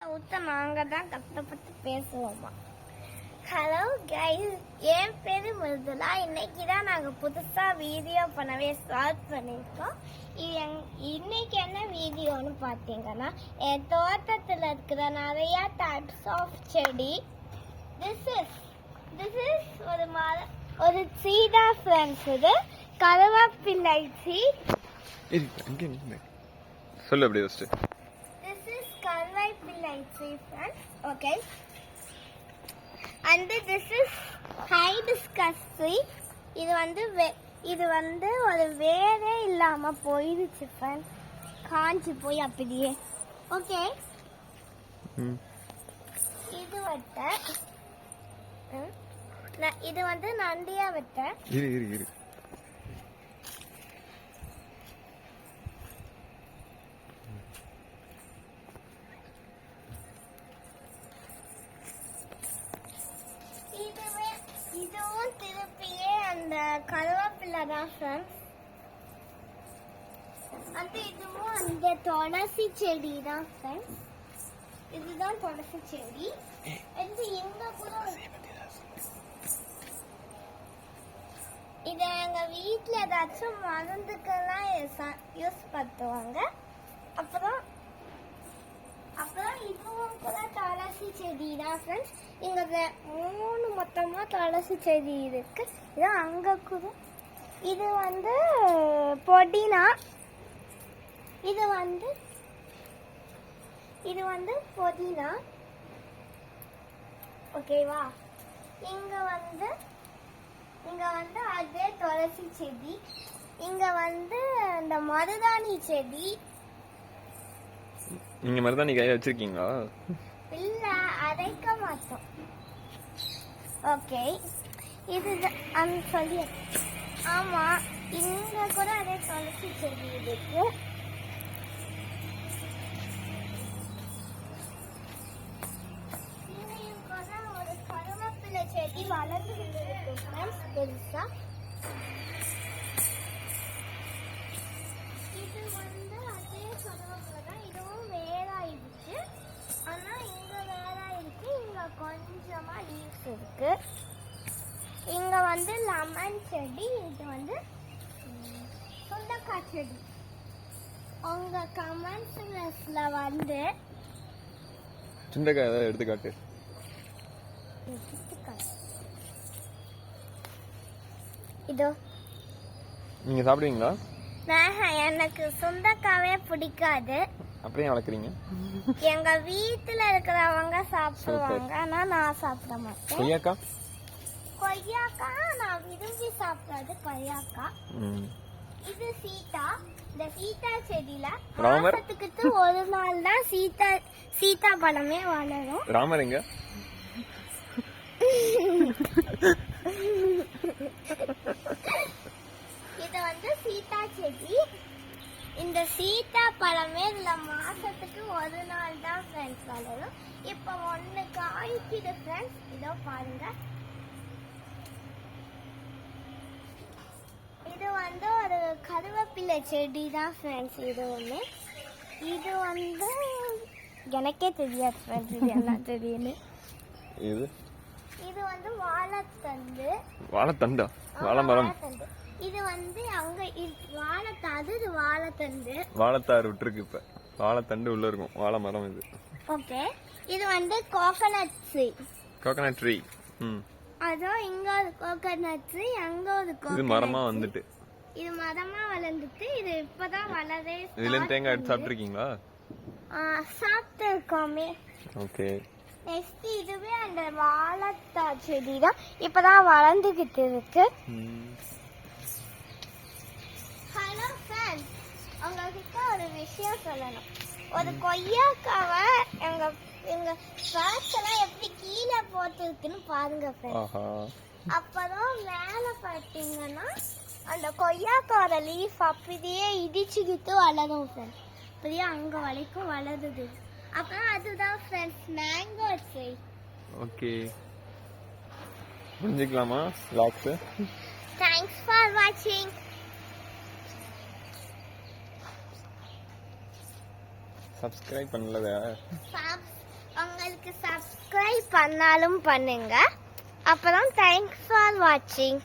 நாங்க தான் கஷ்டப்பட்டு பேசுவோமா. ஹலோ கைஸ், என் பேரு மிருதுலா. இன்னைக்கு தான் நாங்கள் புதுசாக வீடியோ பண்ணவே ஸ்டார்ட் பண்ணியிருக்கோம். இன்னைக்கு என்ன வீடியோன்னு பார்த்தீங்கன்னா, என் தோட்டத்தில் இருக்கிற நிறையா டைப்ஸ் ஆஃப் செடி. திஸ் இஸ் ஒரு சீடா ஃப்ரெண்ட்ஸ். இது கருவேப்பிள்ளை சீட். சொல்லு அப்படியே ஃபர்ஸ்ட். This is கருவேப்பிள்ளை seed friends. Okay. And this is hibiscus tree. இது வந்து ஒரு வேரே இல்லாம போயிடுச்சு ஃப்ரெண்ட்ஸ், காஞ்சி போய் அப்படியே. ஓகே, இது வந்து நண்டியா வெட்ட. இரு இதுவும் திருப்பியே அந்த கருவேப்பிலை தான் ஃப்ரெண்ட்ஸ். இதுவும் அந்த துளசி செடி தான் ஃப்ரெண்ட்ஸ். இதுதான் துளசி செடி. இங்க கூட இதை எங்க வீட்டுல ஏதாச்சும் மருந்துக்கெல்லாம் யூஸ் பண்ணுவாங்க. அப்புறம் இதுவும் கூட துளசி செடி தான் ஃப்ரெண்ட்ஸ். இங்க 3 மொத்தமா துளசி செடி இருக்கு. இது அங்க கூட. இது வந்து புதினா. இது வந்து புதினா. ஓகேவா? இங்க வந்து அதே துளசி செடி. இங்க வந்து இந்த மருதாணி செடி. நீங்க மருதாணி கையில வச்சிருக்கீங்களா? இல்ல, அரைக்க மாட்டோம். ஓகே, இது சொல்லி. ஆமா, இங்க கூட அதே துளசி செடி இருக்கு. இங்கேயும் கூட ஒரு கருவேப்பிலை செடி வளர்ந்துட்டு இருக்கு ஃப்ரெண்ட்ஸ், பெருசா. இது வந்து அதே கருவேப்பிலை தான். இதுவும் வேறாயிடுச்சு. ஆனா இங்க வேறாயிருக்கு. இங்க கொஞ்சமா லீவ்ஸ் இருக்கு. இங்க வந்து லெமன் செடி. இது வந்து சுண்டக்காய் செடி. உங்க கமெண்ட்ஸ்ல வந்து சுண்டைக்காய் ஏதாவது எடுத்துக்காட்டு. இதோ நீங்க சாப்பிடுவீங்களா? எனக்கு சுண்டக்காவே பிடிக்காது. அப்படியே வளர்க்குறீங்க? எங்க வீட்டுல இருக்கிறவங்க சாப்பிடுவாங்க, ஆனா நான் சாப்பிட மாட்டேன். கொய்யாக்கா நான் விரும்பி சாப்பிடாது. கொய்யாக்கா. இது சீதா. இந்த சீதா செடியில மாசத்துக்கு ஒரு நாள் தான் சீதா பழமே வளரும். ராமர் எங்க? இது வந்து சீதா செடி. இந்த சீதா பழமே இதுல மாசத்துக்கு ஒரு நாள் தான் ஃப்ரெண்ட்ஸ் வளரும். இப்ப ஒண்ணு காய்க்குது ஃப்ரெண்ட்ஸ். இதோ பாருங்க. இது வந்து ஒரு கருவேப்பிலை செடி தான் ஃப்ரெண்ட்ஸ். இது ஒண்ணு. இது வந்து எனக்கே தெரியாது ஃப்ரெண்ட்ஸ், இது என்ன தெரியுது. இது வந்து வாழைத்தண்டு. வாழைத்தண்டா? வாழைமரம். இது வந்து அங்க வாழைத்தாது. இது வாழைத்தண்டு. வாழைத்தாறு விட்டுருக்கு. இப்ப வாழைத்தண்டு உள்ள இருக்கும். வாழைமரம் இது. ஓகே. இது வந்து கோகனட் ட்ரீ. Coconut tree. அதோ இங்க ஒரு கோகனட் ட்ரீ, அங்க ஒரு கோகனட். இது மரமா வந்துட்டு. இது மரமா வளர்ந்துட்டு. இது இப்பதான் வளரே. இதுல தேங்காய் எடுத்து சாப்பிட்டுருக்கீங்களா? சாப்பிட்டுருக்கோமே. ஓகே. நெக்ஸ்ட் இதுவே அந்த வாழைத்தா செடி தான். இப்பதான் வளர்ந்துகிட்டு இருக்கு. ஹலோ ஃப்ரெண்ட்ஸ், உங்ககிட்ட ஒரு விஷயம் சொல்லணும். ஒரு கொய்யாக்காவை எங்க ஃப்ரெண்ட்ஸ்லாம் எப்படி கீழே போட்டுருக்குன்னு பாருங்க ஃப்ரெண்ட்ஸ். அப்பதான் மேல பார்த்தீங்கன்னா அந்த கொய்யாக்காவோட லீஃப் அப்படியே இடிச்சுக்கிட்டு வளரும் ஃப்ரெண்ட்ஸ். அப்படியே அங்க வரைக்கும் வளருது. அப்புறம் அதுதான் ஃப்ரெண்ட்ஸ் மேங்கோ ட்ரீ. ஓகே, முடிஞ்சுக்கலாமா vlogs? தேங்க்ஸ் ஃபார் வாட்சிங். சப்ஸ்கிரைப் பண்ணல. உங்களுக்கு சப்ஸ்கிரைப் பண்ணாலும் பண்ணுங்க. அப்புறம் தேங்க்ஸ் ஃபார் வாட்சிங்.